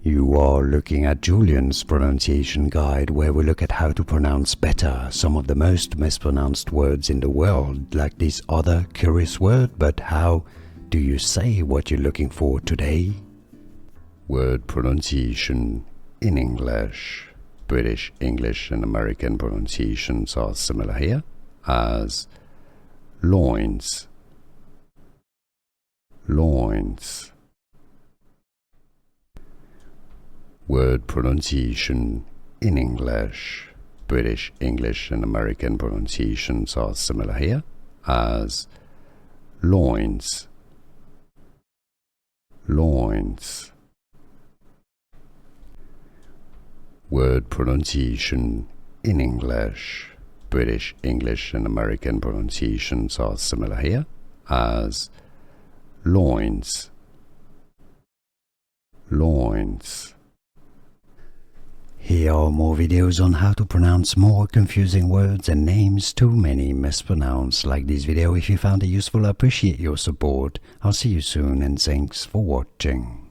You are looking at Julian's pronunciation guide, where we look at how to pronounce better some of the most mispronounced words in the world, like this other curious word. But how do you say what you're looking for today? Word pronunciation in English. British English and American pronunciations are similar here, as loins, loins. Word pronunciation in English. British English and American pronunciations are similar here, as loins, loins. Word pronunciation in English. British English and American pronunciations are similar here, as loins, loins. Here are more videos on how to pronounce more confusing words and names too many mispronounced. Like this video if you found it useful. I appreciate your support. I'll see you soon and thanks for watching.